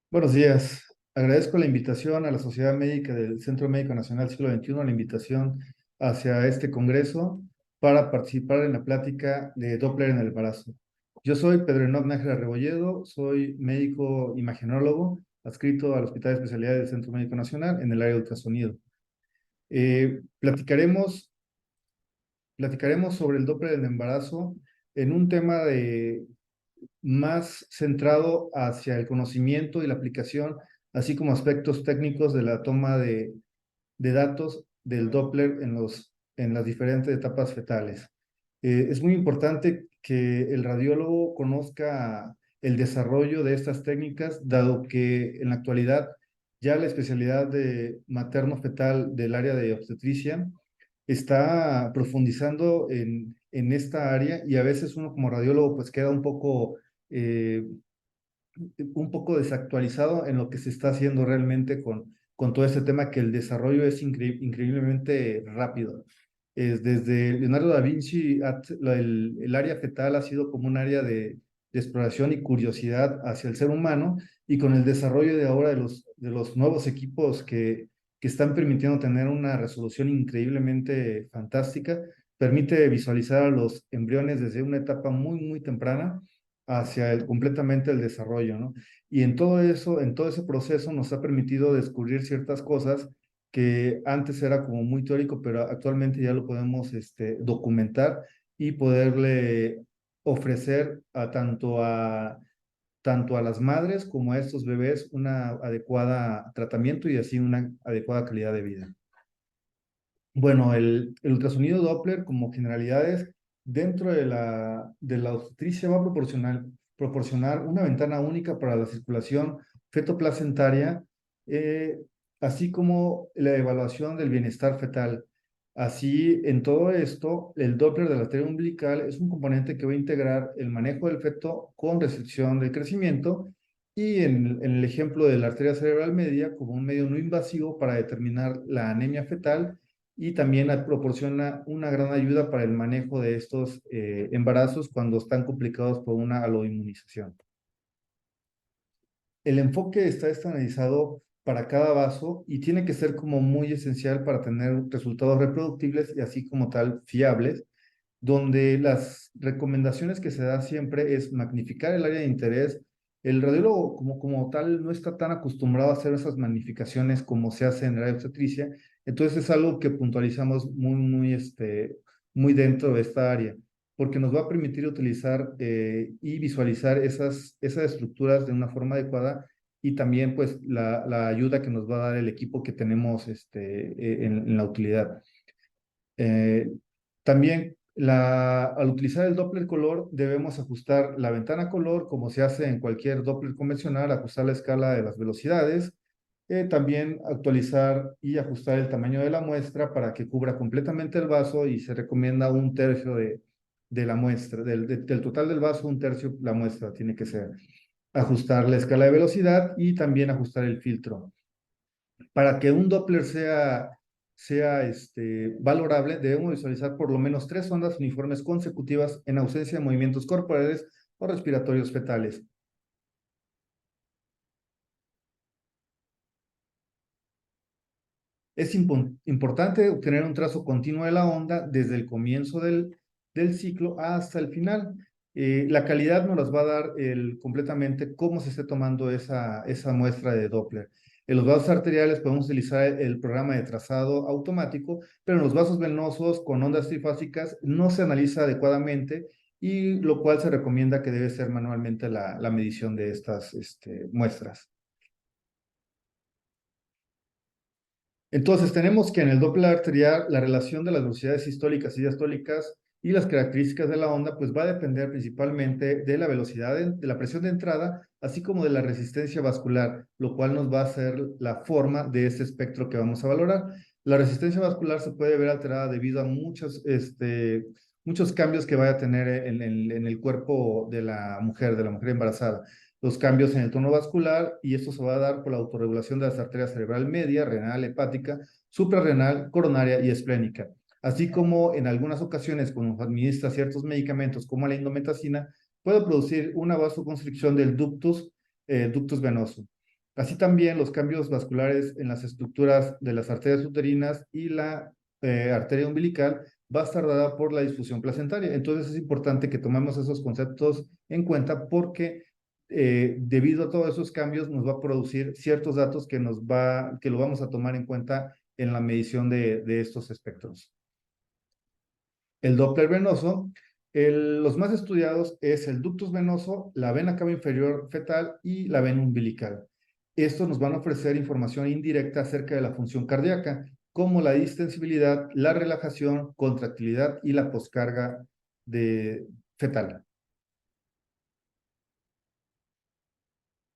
Buenos días. Agradezco la invitación a la Sociedad Médica del Centro Médico Nacional Siglo XXI, la invitación hacia este congreso para participar en la plática de Doppler en el embarazo. Yo soy Pedro Enoc Nájera Rebolledo, soy médico imagenólogo adscrito al Hospital de Especialidades del Centro Médico Nacional en el área de ultrasonido. Platicaremos sobre el Doppler en el embarazo en un tema más centrado hacia el conocimiento y la aplicación, así como aspectos técnicos de la toma de datos del Doppler en las diferentes etapas fetales. Es muy importante que el radiólogo conozca el desarrollo de estas técnicas, dado que en la actualidad ya la especialidad de materno-fetal del área de obstetricia está profundizando en esta área y a veces uno como radiólogo pues queda eh, un poco desactualizado en lo que se está haciendo realmente con todo este tema, que el desarrollo es increíblemente rápido. Desde Leonardo da Vinci, el área fetal ha sido como un área de exploración y curiosidad hacia el ser humano, y con el desarrollo de ahora de los nuevos equipos que están permitiendo tener una resolución increíblemente fantástica, permite visualizar a los embriones desde una etapa muy temprana hacia completamente el desarrollo, ¿no? Y en todo eso, en todo ese proceso nos ha permitido descubrir ciertas cosas que antes era como muy teórico, pero actualmente ya lo podemos documentar y poderle ofrecer tanto a las madres como a estos bebés una adecuada tratamiento y así una adecuada calidad de vida. Bueno, el ultrasonido Doppler como generalidades dentro de la obstetricia va a proporcionar una ventana única para la circulación fetoplacentaria, eh, así como la evaluación del bienestar fetal. Así, en todo esto, el Doppler de la arteria umbilical es un componente que va a integrar el manejo del feto con restricción del crecimiento, y en el ejemplo de la arteria cerebral media como un medio no invasivo para determinar la anemia fetal, y también proporciona una gran ayuda para el manejo de estos embarazos cuando están complicados por una aloinmunización. El enfoque está estandarizado para cada vaso y tiene que ser como muy esencial para tener resultados reproductibles y así como tal fiables, donde las recomendaciones que se da siempre es magnificar el área de interés. El radiólogo como tal no está tan acostumbrado a hacer esas magnificaciones como se hace en el área obstetricia, entonces es algo que puntualizamos muy dentro de esta área, porque nos va a permitir utilizar y visualizar esas estructuras de una forma adecuada, y también pues la ayuda que nos va a dar el equipo que tenemos en la utilidad. Eh, También al utilizar el Doppler color debemos ajustar la ventana color como se hace en cualquier Doppler convencional, ajustar la escala de las velocidades, también actualizar y ajustar el tamaño de la muestra para que cubra completamente el vaso, y se recomienda un tercio de la muestra, del total del vaso, un tercio la muestra tiene que ser. Ajustar la escala de velocidad y también ajustar el filtro. Para que un Doppler sea valorable, debemos visualizar por lo menos 3 ondas uniformes consecutivas en ausencia de movimientos corporales o respiratorios fetales. Es importante obtener un trazo continuo de la onda desde el comienzo del ciclo hasta el final. La calidad nos las va a dar completamente cómo se esté tomando esa muestra de Doppler. En los vasos arteriales podemos utilizar el programa de trazado automático, pero en los vasos venosos con ondas trifásicas no se analiza adecuadamente, y lo cual se recomienda que debe ser manualmente la medición de estas muestras. Entonces, tenemos que en el Doppler arterial la relación de las velocidades sistólicas y diastólicas y las características de la onda pues va a depender principalmente de la velocidad de la presión de entrada, así como de la resistencia vascular, lo cual nos va a hacer la forma de ese espectro que vamos a valorar. La resistencia vascular se puede ver alterada debido a muchos cambios que vaya a tener en el cuerpo de la mujer embarazada, los cambios en el tono vascular, y esto se va a dar por la autorregulación de las arterias cerebral media, renal, hepática, suprarrenal, coronaria y esplénica, así como en algunas ocasiones cuando administra ciertos medicamentos como la indometacina, puede producir una vasoconstricción del ductus venoso. Así también los cambios vasculares en las estructuras de las arterias uterinas y la arteria umbilical va a estar dada por la disfunción placentaria. Entonces es importante que tomemos esos conceptos en cuenta porque debido a todos esos cambios nos va a producir ciertos datos que lo vamos a tomar en cuenta en la medición de estos espectros. El Doppler venoso, los más estudiados es el ductus venoso, la vena cava inferior fetal y la vena umbilical. Estos nos van a ofrecer información indirecta acerca de la función cardíaca, como la distensibilidad, la relajación, contractilidad y la poscarga fetal.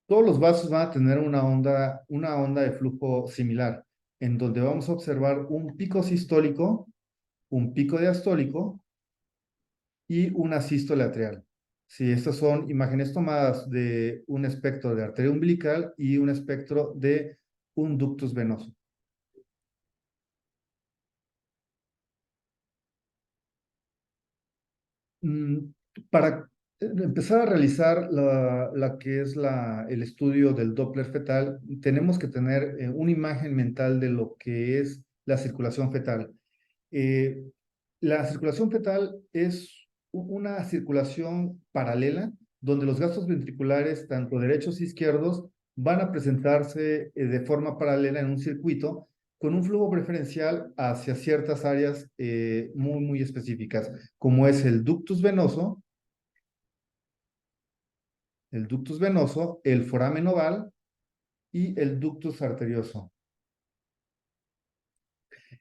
Todos los vasos van a tener una onda de flujo similar, en donde vamos a observar un pico sistólico, un pico diastólico y una sístole atrial. Sí, estas son imágenes tomadas de un espectro de arteria umbilical y un espectro de un ductus venoso. Mm, Para empezar a realizar la que es el estudio del Doppler fetal, tenemos que tener una imagen mental de lo que es la circulación fetal. Eh, la circulación fetal es una circulación paralela donde los gases ventriculares, tanto derechos e izquierdos, van a presentarse de forma paralela en un circuito con un flujo preferencial hacia ciertas áreas muy específicas, como es el ductus venoso, el foramen oval y el ductus arterioso.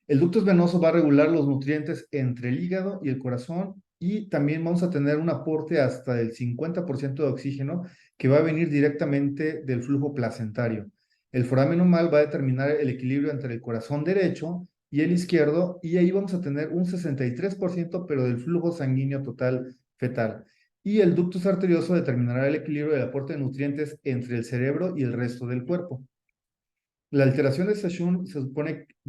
El ductus venoso va a regular los nutrientes entre el hígado y el corazón y también vamos a tener un aporte hasta del 50% de oxígeno que va a venir directamente del flujo placentario. El foramen oval va a determinar el equilibrio entre el corazón derecho y el izquierdo y ahí vamos a tener un 63% pero del flujo sanguíneo total fetal. Y el ductus arterioso determinará el equilibrio del aporte de nutrientes entre el cerebro y el resto del cuerpo. La alteración de Sachun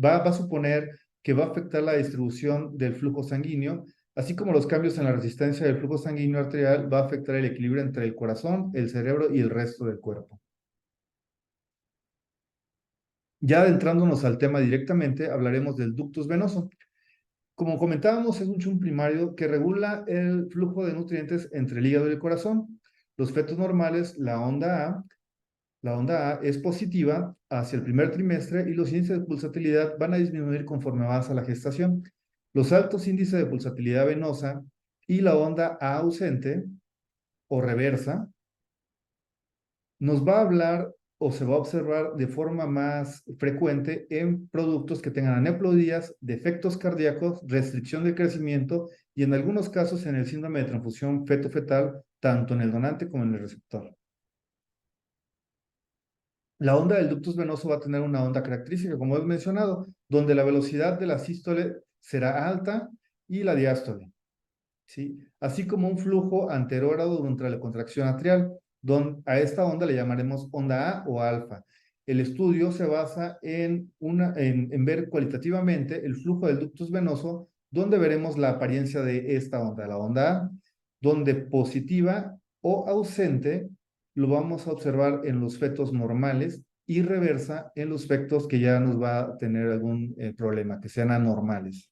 va a suponer que va a afectar la distribución del flujo sanguíneo, así como los cambios en la resistencia del flujo sanguíneo arterial va a afectar el equilibrio entre el corazón, el cerebro y el resto del cuerpo. Ya adentrándonos al tema directamente, hablaremos del ductus venoso. Como comentábamos, es un chum primario que regula el flujo de nutrientes entre el hígado y el corazón. Los fetos normales, la onda A es positiva hacia el primer trimestre y los índices de pulsatilidad van a disminuir conforme avanza la gestación. Los altos índices de pulsatilidad venosa y la onda A ausente o reversa nos va a hablar o se va a observar de forma más frecuente en productos que tengan aneuploidías, defectos cardíacos, restricción del crecimiento y en algunos casos en el síndrome de transfusión feto-fetal, tanto en el donante como en el receptor. La onda del ductus venoso va a tener una onda característica, como he mencionado, donde la velocidad de la sístole será alta y la diástole, ¿sí? Así como un flujo anterógrado durante la contracción atrial, donde a esta onda le llamaremos onda A o alfa. El estudio se basa en ver cualitativamente el flujo del ductus venoso, donde veremos la apariencia de esta onda, la onda A, donde positiva o ausente lo vamos a observar en los fetos normales y reversa en los fetos que ya nos va a tener algún problema, que sean anormales.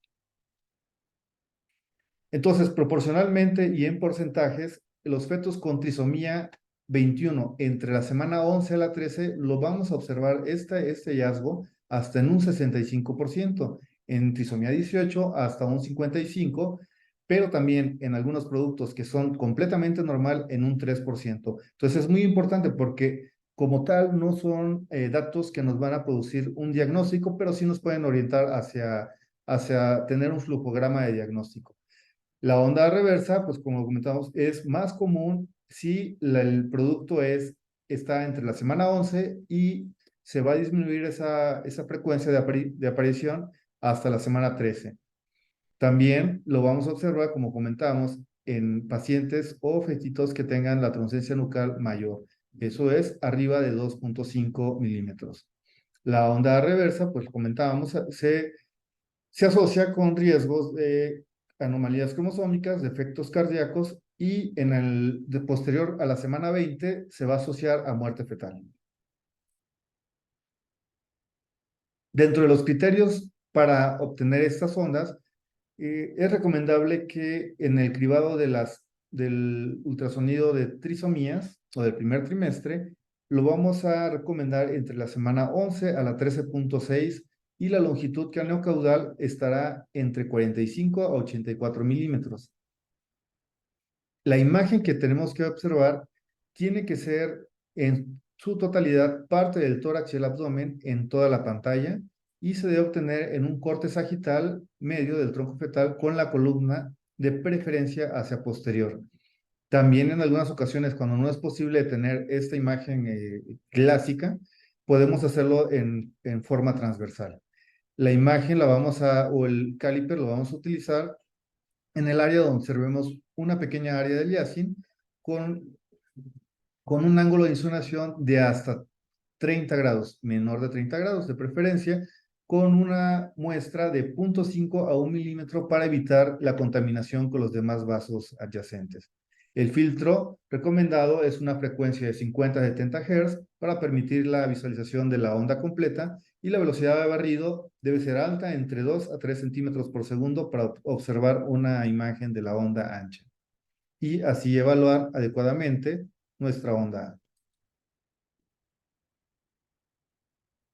Entonces, proporcionalmente y en porcentajes, los fetos con trisomía 21 entre la semana 11 a la 13 lo vamos a observar este hallazgo hasta en un 65%, en trisomía 18 hasta un 55%, pero también en algunos productos que son completamente normal en un 3%. Entonces es muy importante porque como tal no son datos que nos van a producir un diagnóstico, pero sí nos pueden orientar hacia tener un flujograma de diagnóstico. La onda reversa, pues como comentamos, es más común si el producto está entre la semana 11 y se va a disminuir esa frecuencia de aparición hasta la semana 13. También lo vamos a observar, como comentábamos, en pacientes o fetitos que tengan la transcendencia nucal mayor. Eso es arriba de 2.5 milímetros. La onda reversa, pues comentábamos, se asocia con riesgos de anomalías cromosómicas, defectos cardíacos y posterior a la semana 20 se va a asociar a muerte fetal. Dentro de los criterios para obtener estas ondas, es recomendable que en el cribado del ultrasonido de trisomías o del primer trimestre, lo vamos a recomendar entre la semana 11 a la 13.6 y la longitud craneocaudal estará entre 45 a 84 milímetros. La imagen que tenemos que observar tiene que ser en su totalidad parte del tórax y el abdomen en toda la pantalla y se debe obtener en un corte sagital medio del tronco fetal con la columna de preferencia hacia posterior. También en algunas ocasiones, cuando no es posible tener esta imagen clásica, podemos hacerlo en forma transversal. La imagen o el caliper lo vamos a utilizar en el área donde observemos una pequeña área del yacin con, con un ángulo de insolación de hasta 30 grados, menor de 30 grados de preferencia, con una muestra de 0.5 a 1 milímetro para evitar la contaminación con los demás vasos adyacentes. El filtro recomendado es una frecuencia de 50 a 70 Hz para permitir la visualización de la onda completa y la velocidad de barrido debe ser alta, entre 2 a 3 centímetros por segundo para observar una imagen de la onda ancha y así evaluar adecuadamente nuestra onda.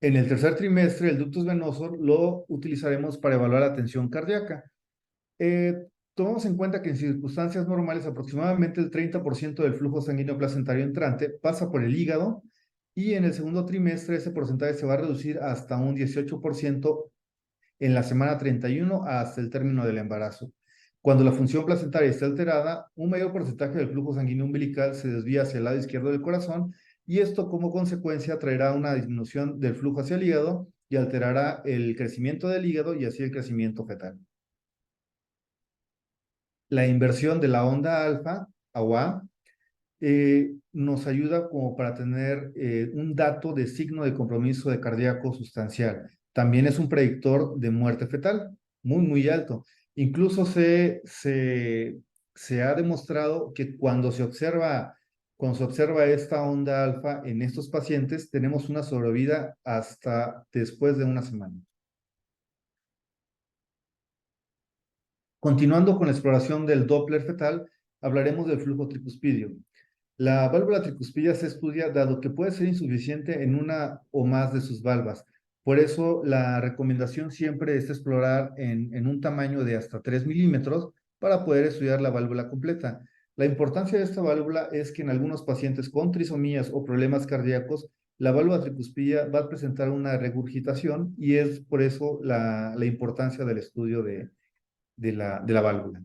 En el tercer trimestre, el ductus venoso lo utilizaremos para evaluar la tensión cardíaca. Tomamos en cuenta que en circunstancias normales aproximadamente el 30% del flujo sanguíneo placentario entrante pasa por el hígado y en el segundo trimestre ese porcentaje se va a reducir hasta un 18% en la semana 31 hasta el término del embarazo. Cuando la función placentaria está alterada, un mayor porcentaje del flujo sanguíneo umbilical se desvía hacia el lado izquierdo del corazón y esto como consecuencia traerá una disminución del flujo hacia el hígado y alterará el crecimiento del hígado y así el crecimiento fetal. La inversión de la onda alfa, AUA, nos ayuda como para tener un dato de signo de compromiso de cardíaco sustancial. También es un predictor de muerte fetal, muy alto. Incluso se ha demostrado que cuando se observa esta onda alfa en estos pacientes, tenemos una sobrevida hasta después de una semana. Continuando con la exploración del Doppler fetal, hablaremos del flujo tricuspidio. La válvula tricuspidia se estudia dado que puede ser insuficiente en una o más de sus valvas. Por eso la recomendación siempre es explorar en un tamaño de hasta 3 milímetros para poder estudiar la válvula completa. La importancia de esta válvula es que en algunos pacientes con trisomías o problemas cardíacos, la válvula tricuspidia va a presentar una regurgitación y es por eso la importancia del estudio de la válvula.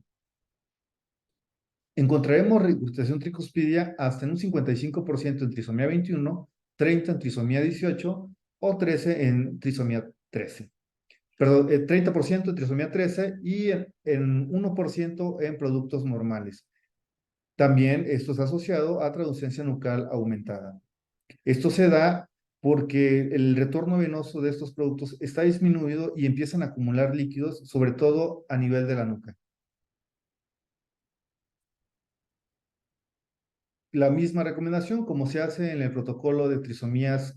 Encontraremos regurgitación tricuspidia hasta en un 55% en trisomía 21, 30 en trisomía 18 o 13 en trisomía 13. Perdón, 30% en trisomía 13 y en 1% en productos normales. También esto es asociado a traducencia nucal aumentada. Esto se da porque el retorno venoso de estos productos está disminuido y empiezan a acumular líquidos, sobre todo a nivel de la nuca. La misma recomendación, como se hace en el protocolo de trisomías,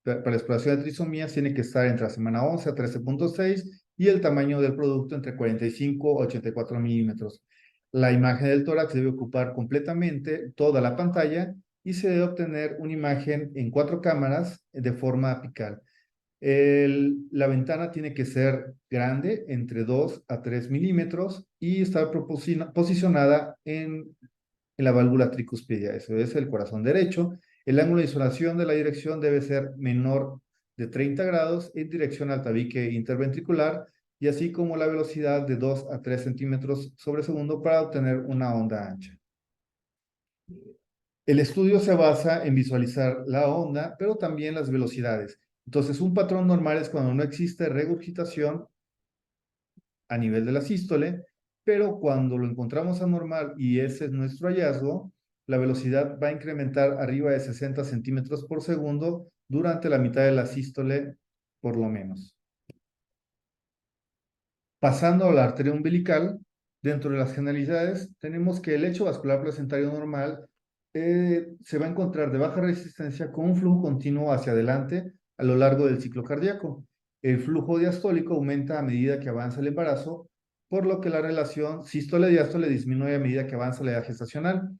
para la exploración de trisomías, tiene que estar entre la semana 11 a 13.6 y el tamaño del producto entre 45 a 84 milímetros. La imagen del tórax debe ocupar completamente toda la pantalla y se debe obtener una imagen en 4 cámaras de forma apical. La ventana tiene que ser grande, entre 2 a 3 milímetros, y estar posicionada en la válvula tricuspidia, eso es el corazón derecho. El ángulo de insolación de la dirección debe ser menor de 30 grados en dirección al tabique interventricular y así como la velocidad de 2 a 3 centímetros sobre segundo para obtener una onda ancha. El estudio se basa en visualizar la onda, pero también las velocidades. Entonces, un patrón normal es cuando no existe regurgitación a nivel de la sístole, pero cuando lo encontramos anormal y ese es nuestro hallazgo, la velocidad va a incrementar arriba de 60 centímetros por segundo durante la mitad de la sístole, por lo menos. Pasando a la arteria umbilical, dentro de las generalidades, tenemos que el lecho vascular placentario normal se va a encontrar de baja resistencia con un flujo continuo hacia adelante a lo largo del ciclo cardíaco. El flujo diastólico aumenta a medida que avanza el embarazo, por lo que la relación sístole-diástole disminuye a medida que avanza la edad gestacional.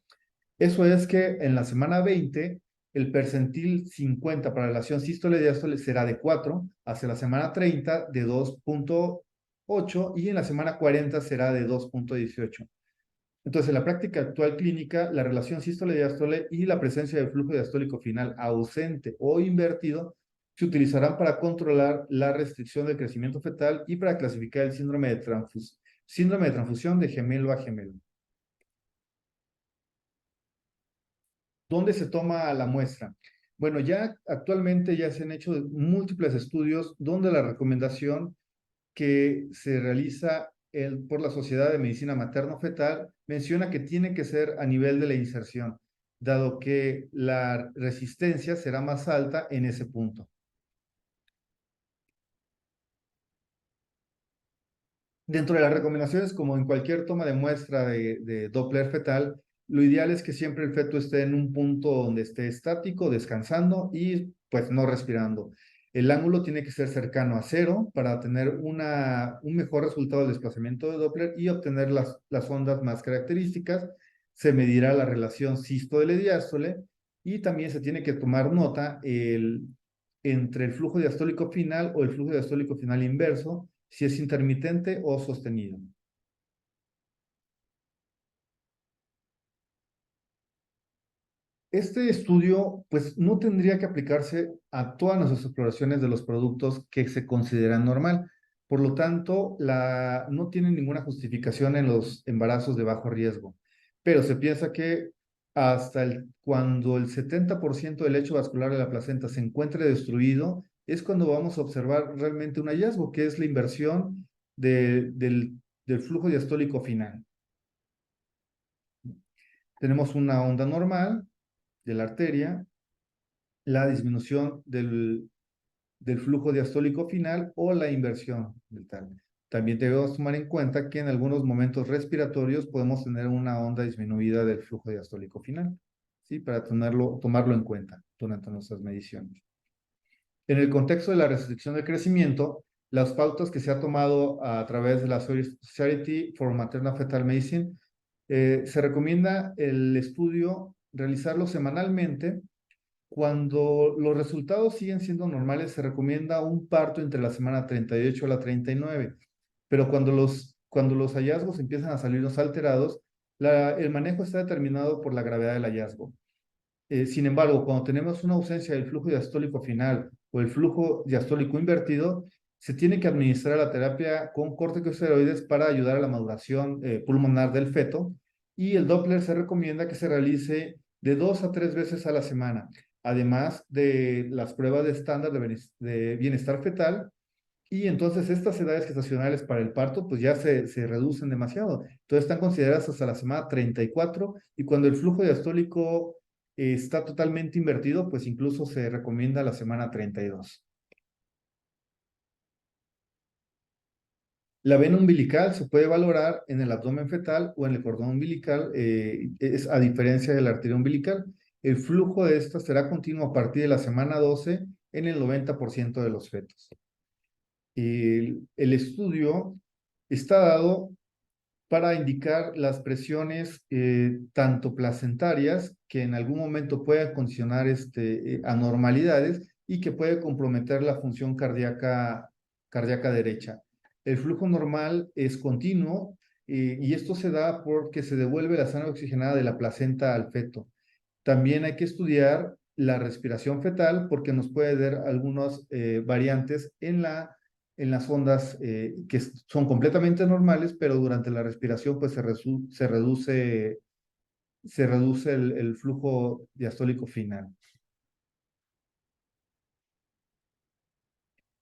Eso es que en la semana 20, el percentil 50 para la relación sístole-diástole será de 4, hacia la semana 30 de 2,8 y en la semana 40 será de 2,18. Entonces, en la práctica actual clínica, la relación sístole-diástole y la presencia del flujo diastólico final ausente o invertido se utilizarán para controlar la restricción del crecimiento fetal y para clasificar el síndrome de transfusión de gemelo a gemelo. ¿Dónde se toma la muestra? Bueno, ya actualmente ya se han hecho múltiples estudios donde la recomendación que se realiza por la Sociedad de Medicina Materno-Fetal menciona que tiene que ser a nivel de la inserción, dado que la resistencia será más alta en ese punto. Dentro de las recomendaciones, como en cualquier toma de muestra de Doppler fetal, lo ideal es que siempre el feto esté en un punto donde esté estático, descansando y pues no respirando. El ángulo tiene que ser cercano a cero para tener un mejor resultado del desplazamiento de Doppler y obtener las ondas más características. Se medirá la relación sístole-diástole y también se tiene que tomar nota entre el flujo diastólico final o el flujo diastólico final inverso, si es intermitente o sostenido. Este estudio, pues, no tendría que aplicarse a todas nuestras exploraciones de los productos que se consideran normal. Por lo tanto, no tiene ninguna justificación en los embarazos de bajo riesgo. Pero se piensa que cuando el 70% del lecho vascular de la placenta se encuentre destruido, es cuando vamos a observar realmente un hallazgo, que es la inversión del flujo diastólico final. Tenemos una onda normal de la arteria, la disminución del flujo diastólico final o la inversión del tal. También debemos tomar en cuenta que en algunos momentos respiratorios podemos tener una onda disminuida del flujo diastólico final, ¿sí? Para tomarlo en cuenta durante nuestras mediciones. En el contexto de la restricción del crecimiento, las pautas que se ha tomado a través de la Society for Maternal Fetal Medicine, se recomienda el estudio realizarlo semanalmente. Cuando los resultados siguen siendo normales, se recomienda un parto entre la semana 38 a la 39, pero cuando los hallazgos empiezan a salirnos alterados, el manejo está determinado por la gravedad del hallazgo. Sin embargo, cuando tenemos una ausencia del flujo diastólico final o el flujo diastólico invertido, se tiene que administrar la terapia con corticosteroides para ayudar a la maduración pulmonar del feto, y el Doppler se recomienda que se realice de 2 a 3 veces a la semana, además de las pruebas de estándar de bienestar fetal. Y entonces estas edades gestacionales para el parto pues ya se reducen demasiado. Entonces están consideradas hasta la semana 34, y cuando el flujo diastólico está totalmente invertido, pues incluso se recomienda la semana 32. La vena umbilical se puede valorar en el abdomen fetal o en el cordón umbilical, es a diferencia de la arteria umbilical. El flujo de esta será continuo a partir de la semana 12 en el 90% de los fetos. El estudio está dado para indicar las presiones tanto placentarias, que en algún momento pueden condicionar anormalidades y que puede comprometer la función cardíaca derecha. El flujo normal es continuo, y esto se da porque se devuelve la sangre oxigenada de la placenta al feto. También hay que estudiar la respiración fetal porque nos puede dar algunas variantes en las ondas que son completamente normales, pero durante la respiración pues se reduce el flujo diastólico final.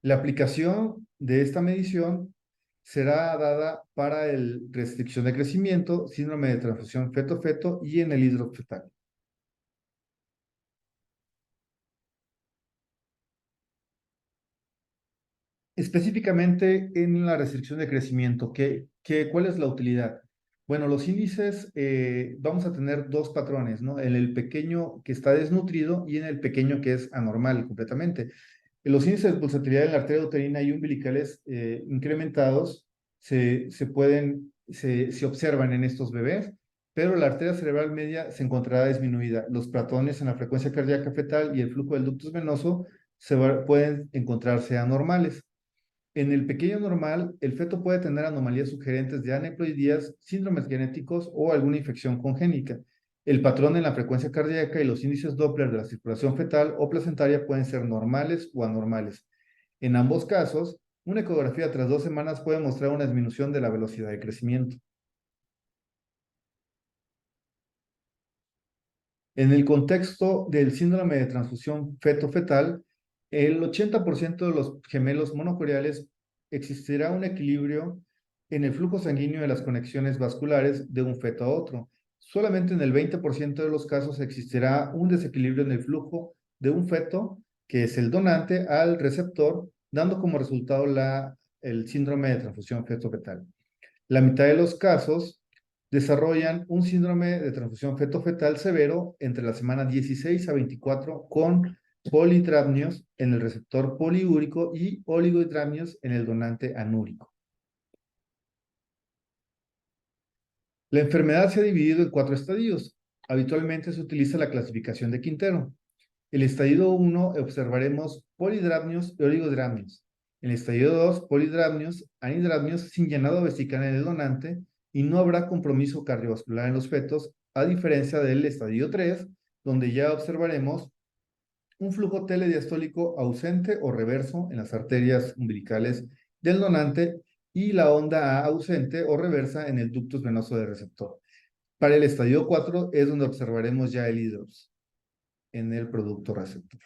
La aplicación de esta medición será dada para el restricción de crecimiento, síndrome de transfusión feto-feto y en el hidrofetal. Específicamente en la restricción de crecimiento, ¿cuál es la utilidad? Bueno, los índices, vamos a tener dos patrones, ¿no? En el pequeño que está desnutrido y en el pequeño que es anormal completamente. Los índices de pulsatilidad en la arteria uterina y umbilicales incrementados se observan en estos bebés, pero la arteria cerebral media se encontrará disminuida. Los pratones en la frecuencia cardíaca fetal y el flujo del ductus venoso pueden encontrarse anormales. En el pequeño normal, el feto puede tener anomalías sugerentes de aneuploidías, síndromes genéticos o alguna infección congénita. El patrón en la frecuencia cardíaca y los índices Doppler de la circulación fetal o placentaria pueden ser normales o anormales. En ambos casos, una ecografía tras 2 semanas puede mostrar una disminución de la velocidad de crecimiento. En el contexto del síndrome de transfusión feto-fetal, el 80% de los gemelos monocoriales existirá un equilibrio en el flujo sanguíneo de las conexiones vasculares de un feto a otro. Solamente en el 20% de los casos existirá un desequilibrio en el flujo de un feto, que es el donante, al receptor, dando como resultado el síndrome de transfusión feto-fetal. La mitad de los casos desarrollan un síndrome de transfusión feto-fetal severo entre la semana 16 a 24 con polidramnios en el receptor poliúrico y oligodramnios en el donante anúrico. La enfermedad se ha dividido en 4 estadios. Habitualmente se utiliza la clasificación de Quintero. En el estadio 1 observaremos polidramnios y oligodramnios. En el estadio 2, polidramnios, anidramnios sin llenado vesical en el donante y no habrá compromiso cardiovascular en los fetos, a diferencia del estadio 3, donde ya observaremos un flujo telediastólico ausente o reverso en las arterias umbilicales del donante y la onda A ausente o reversa en el ductus venoso del receptor. Para el estadio 4 es donde observaremos ya el hidros en el producto receptor.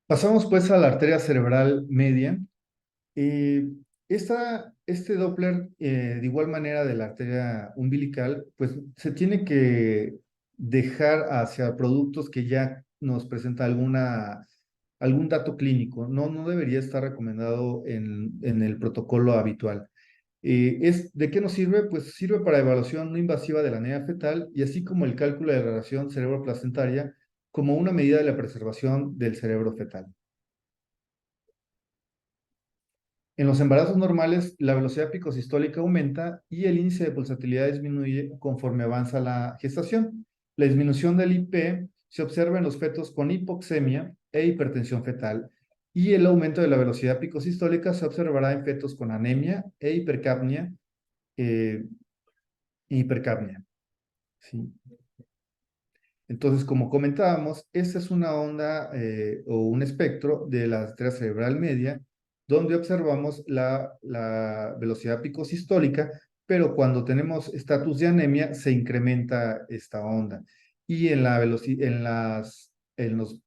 Pasamos pues a la arteria cerebral media. Eh, este Doppler, de igual manera de la arteria umbilical, pues se tiene que dejar hacia productos que ya nos presenta algún dato clínico. No debería estar recomendado en el protocolo habitual. ¿De qué nos sirve? Pues sirve para evaluación no invasiva de la anemia fetal y así como el cálculo de la relación cerebro-placentaria como una medida de la preservación del cerebro fetal. En los embarazos normales, la velocidad picosistólica aumenta y el índice de pulsatilidad disminuye conforme avanza la gestación. La disminución del IP se observa en los fetos con hipoxemia e hipertensión fetal y el aumento de la velocidad picosistólica se observará en fetos con anemia e hipercapnia. eh, hipercapnia, ¿sí? Entonces, como comentábamos, esta es una onda o un espectro de la arteria cerebral media, donde observamos la velocidad picosistólica, pero cuando tenemos estatus de anemia, se incrementa esta onda. Y en los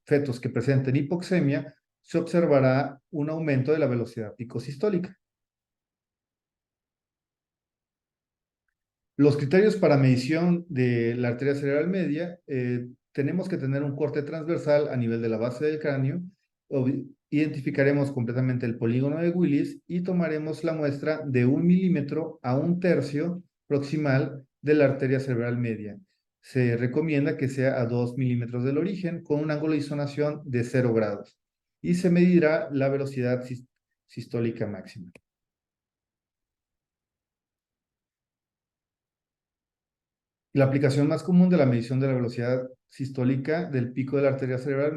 fetos que presenten hipoxemia, se observará un aumento de la velocidad picosistólica. Los criterios para medición de la arteria cerebral media, tenemos que tener un corte transversal a nivel de la base del cráneo, identificaremos completamente el polígono de Willis y tomaremos la muestra de 1 milímetro a 1/3 proximal de la arteria cerebral media. Se recomienda que sea a 2 milímetros del origen con un ángulo de isonación de 0 grados y se medirá la velocidad sistólica máxima. La aplicación más común de la medición de la velocidad sistólica del pico de la arteria cerebral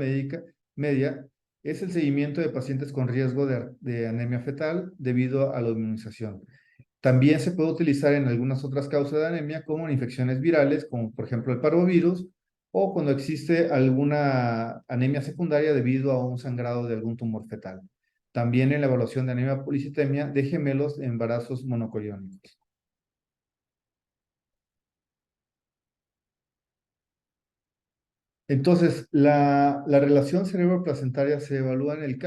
media es el seguimiento de pacientes con riesgo de anemia fetal debido a la inmunización. También se puede utilizar en algunas otras causas de anemia, como en infecciones virales, como por ejemplo el parvovirus, o cuando existe alguna anemia secundaria debido a un sangrado de algún tumor fetal. También en la evaluación de anemia policitemia de gemelos en embarazos monocoriónicos. Entonces, la relación cerebro-placentaria se evalúa en el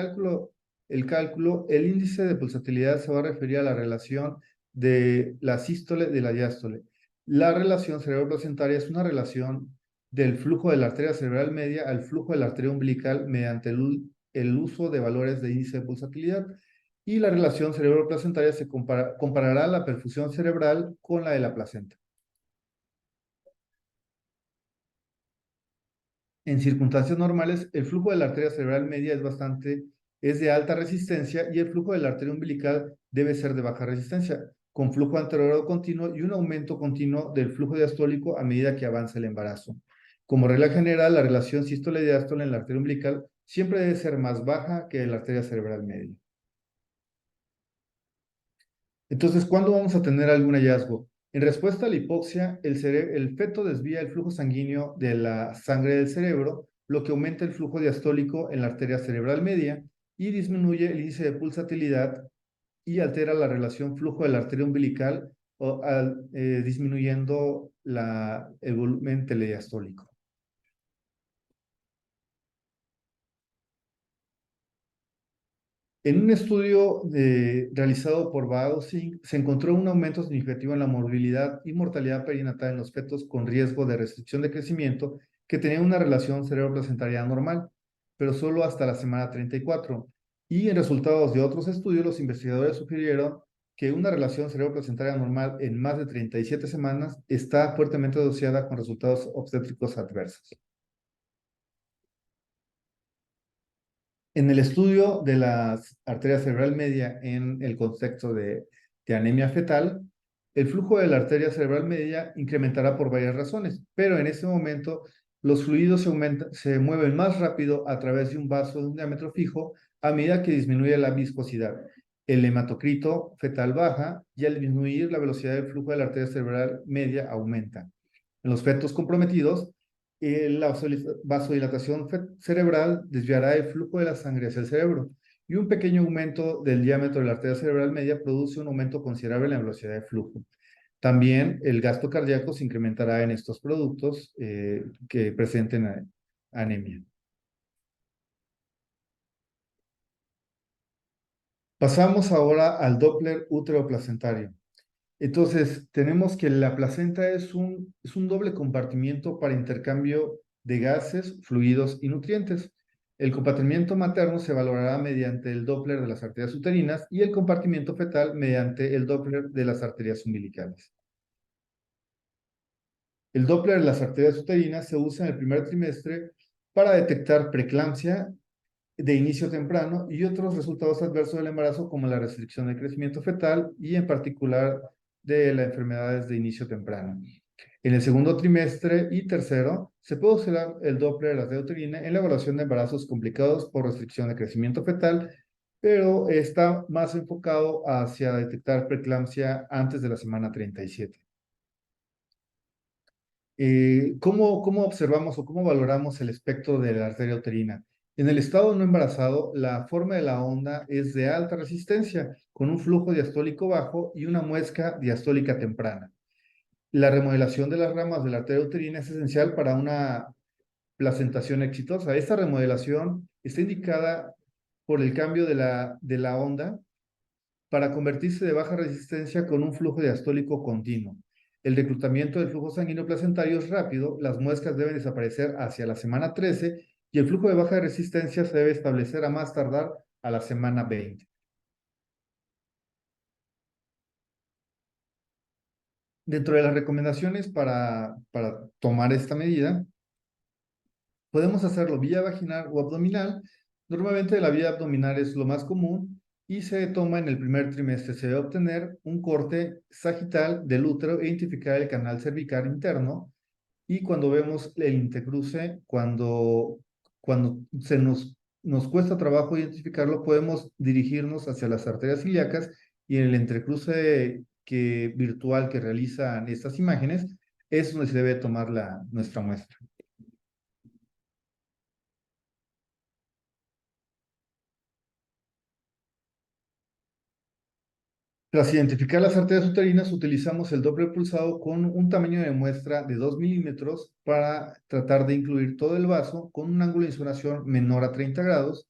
índice de pulsatilidad se va a referir a la relación de la sístole de la diástole. La relación cerebro-placentaria es una relación del flujo de la arteria cerebral media al flujo de la arteria umbilical mediante el uso de valores de índice de pulsatilidad. Y la relación cerebro-placentaria se comparará la perfusión cerebral con la de la placenta. En circunstancias normales, el flujo de la arteria cerebral media es de alta resistencia y el flujo de la arteria umbilical debe ser de baja resistencia, con flujo anterior continuo y un aumento continuo del flujo diastólico a medida que avanza el embarazo. Como regla general, la relación sístole y diástole en la arteria umbilical siempre debe ser más baja que en la arteria cerebral media. Entonces, ¿cuándo vamos a tener algún hallazgo? En respuesta a la hipoxia, el feto desvía el flujo sanguíneo de la sangre del cerebro, lo que aumenta el flujo diastólico en la arteria cerebral media y disminuye el índice de pulsatilidad y altera la relación flujo de la arteria umbilical, disminuyendo el volumen telediastólico. En un estudio realizado por Baosing, se encontró un aumento significativo en la morbilidad y mortalidad perinatal en los fetos con riesgo de restricción de crecimiento que tenían una relación cerebroplacentaria normal, pero solo hasta la semana 34. Y en resultados de otros estudios, los investigadores sugirieron que una relación cerebroplacentaria normal en más de 37 semanas está fuertemente asociada con resultados obstétricos adversos. En el estudio de la arteria cerebral media en el contexto de anemia fetal, el flujo de la arteria cerebral media incrementará por varias razones, pero en este momento los fluidos se mueven más rápido a través de un vaso de un diámetro fijo a medida que disminuye la viscosidad. El hematocrito fetal baja y al disminuir la velocidad del flujo de la arteria cerebral media aumenta. En los fetos comprometidos, la vasodilatación cerebral desviará el flujo de la sangre hacia el cerebro y un pequeño aumento del diámetro de la arteria cerebral media produce un aumento considerable en la velocidad de flujo. También el gasto cardíaco se incrementará en estos productos que presenten anemia. Pasamos ahora al Doppler útero-placentario. Entonces, tenemos que la placenta es un doble compartimiento para intercambio de gases, fluidos y nutrientes. El compartimiento materno se valorará mediante el Doppler de las arterias uterinas y el compartimiento fetal mediante el Doppler de las arterias umbilicales. El Doppler de las arterias uterinas se usa en el primer trimestre para detectar preeclampsia de inicio temprano y otros resultados adversos del embarazo como la restricción del crecimiento fetal y en particular de las enfermedades de inicio temprano. En el segundo trimestre y tercero se puede usar el Doppler de la arteria uterina en la evaluación de embarazos complicados por restricción de crecimiento fetal, pero está más enfocado hacia detectar preeclampsia antes de la semana 37. ¿Cómo observamos o cómo valoramos el espectro de la arteria uterina? En el estado no embarazado, la forma de la onda es de alta resistencia, con un flujo diastólico bajo y una muesca diastólica temprana. La remodelación de las ramas de la arteria uterina es esencial para una placentación exitosa. Esta remodelación está indicada por el cambio de la onda para convertirse de baja resistencia con un flujo diastólico continuo. El reclutamiento del flujo sanguíneo placentario es rápido, las muescas deben desaparecer hacia la semana 13 y el flujo de baja resistencia se debe establecer a más tardar a la semana 20. Dentro de las recomendaciones para tomar esta medida, podemos hacerlo vía vaginal o abdominal. Normalmente la vía abdominal es lo más común y se toma en el primer trimestre. Se debe obtener un corte sagital del útero e identificar el canal cervical interno. Y cuando vemos el intercruce, cuando nos cuesta trabajo identificarlo, podemos dirigirnos hacia las arterias ilíacas y en el entrecruce virtual que realizan estas imágenes es donde se debe tomar nuestra muestra. Tras identificar las arterias uterinas, utilizamos el Doppler pulsado con un tamaño de muestra de 2 milímetros para tratar de incluir todo el vaso con un ángulo de insolación menor a 30 grados,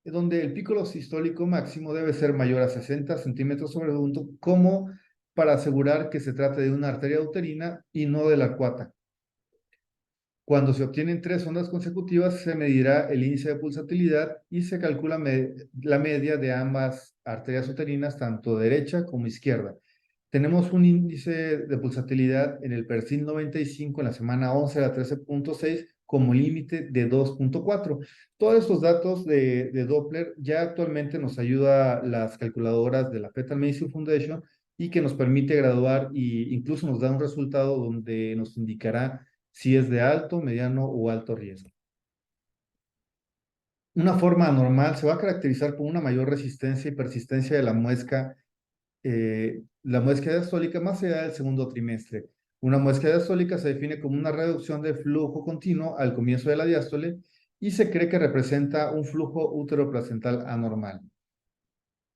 donde el pico sistólico máximo debe ser mayor a 60 centímetros sobre segundo, como para asegurar que se trate de una arteria uterina y no de la arcuata. Cuando se obtienen 3 ondas consecutivas, se medirá el índice de pulsatilidad y se calcula la media de ambas arterias uterinas, tanto derecha como izquierda. Tenemos un índice de pulsatilidad en el perfil 95 en la semana 11 a la 13.6 como límite de 2.4. Todos estos datos de Doppler ya actualmente nos ayuda las calculadoras de la Fetal Medicine Foundation y que nos permite graduar e incluso nos da un resultado donde nos indicará si es de alto, mediano o alto riesgo. Una forma anormal se va a caracterizar por una mayor resistencia y persistencia de la muesca diastólica más allá del segundo trimestre. Una muesca diastólica se define como una reducción del flujo continuo al comienzo de la diástole y se cree que representa un flujo úteroplacental anormal.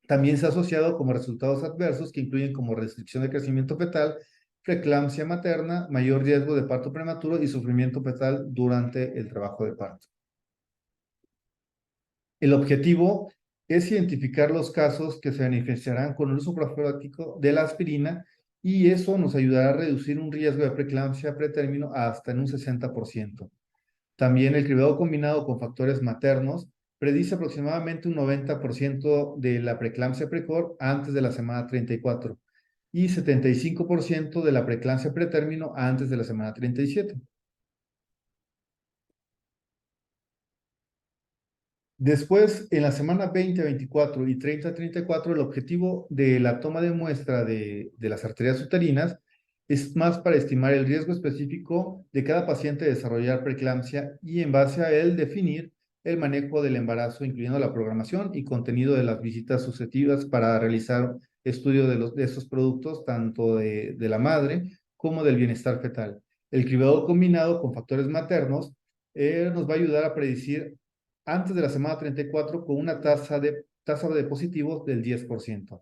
También se ha asociado como resultados adversos que incluyen como restricción de crecimiento fetal, preeclampsia materna, mayor riesgo de parto prematuro y sufrimiento fetal durante el trabajo de parto. El objetivo es identificar los casos que se beneficiarán con el uso profiláctico de la aspirina y eso nos ayudará a reducir un riesgo de preeclampsia pretérmino hasta en un 60%. También el cribado combinado con factores maternos predice aproximadamente un 90% de la preeclampsia precoz antes de la semana 34 y 75% de la preeclampsia pretérmino antes de la semana 37. Después, en la semana 20, 24 y 30, 34, el objetivo de la toma de muestra de las arterias uterinas es más para estimar el riesgo específico de cada paciente de desarrollar preeclampsia y en base a él definir el manejo del embarazo, incluyendo la programación y contenido de las visitas sucesivas para realizar estudio de estos productos, tanto de la madre como del bienestar fetal. El cribado combinado con factores maternos nos va a ayudar a predecir antes de la semana 34 con una tasa de positivos del 10%.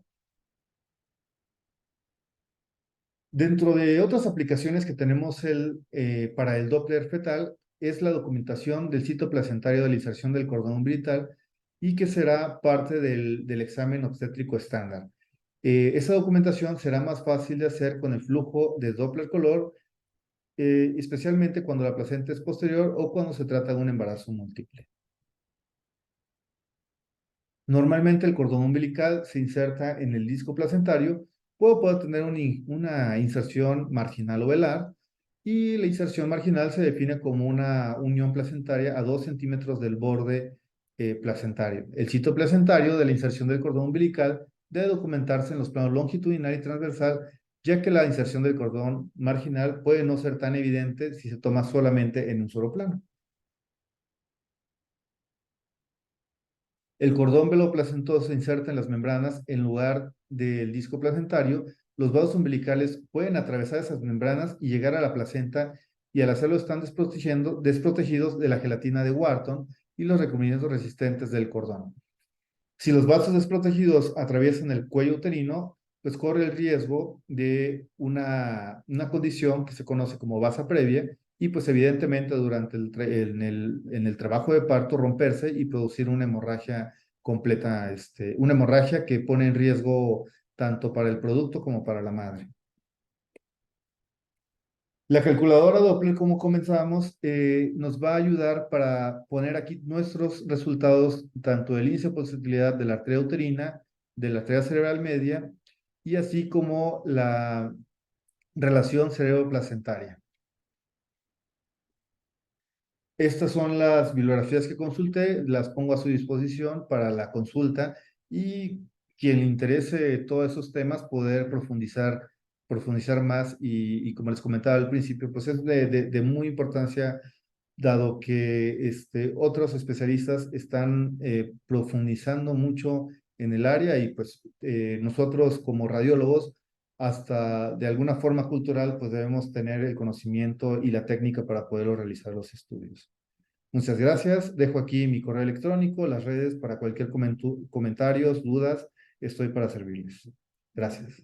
Dentro de otras aplicaciones que tenemos para el Doppler fetal es la documentación del sitio placentario de la inserción del cordón umbilical y que será parte del examen obstétrico estándar. Esa documentación será más fácil de hacer con el flujo de Doppler color, especialmente cuando la placenta es posterior o cuando se trata de un embarazo múltiple. Normalmente el cordón umbilical se inserta en el disco placentario, puede tener una inserción marginal o velar, y la inserción marginal se define como una unión placentaria a 2 centímetros del borde placentario. El sitio placentario de la inserción del cordón umbilical debe documentarse en los planos longitudinal y transversal, ya que la inserción del cordón marginal puede no ser tan evidente si se toma solamente en un solo plano. El cordón veloplacentoso se inserta en las membranas en lugar del disco placentario. Los vasos umbilicales pueden atravesar esas membranas y llegar a la placenta y al hacerlo están desprotegidos de la gelatina de Wharton y los recubrimientos resistentes del cordón. Si los vasos desprotegidos atraviesan el cuello uterino, pues corre el riesgo de una condición que se conoce como vasa previa y pues evidentemente durante en el trabajo de parto romperse y producir una hemorragia completa, una hemorragia que pone en riesgo tanto para el producto como para la madre. La calculadora Doppler, como comenzábamos, nos va a ayudar para poner aquí nuestros resultados, tanto del índice de pulsatilidad de la arteria uterina, de la arteria cerebral media, y así como la relación cerebro-placentaria. Estas son las bibliografías que consulté, las pongo a su disposición para la consulta y quien le interese todos esos temas poder profundizar más y como les comentaba al principio, pues es de muy importancia dado que otros especialistas están profundizando mucho en el área y pues nosotros como radiólogos hasta de alguna forma cultural pues debemos tener el conocimiento y la técnica para poder realizar los estudios. Muchas gracias. Dejo aquí mi correo electrónico, las redes para cualquier comentarios, dudas. Estoy para servirles. Gracias.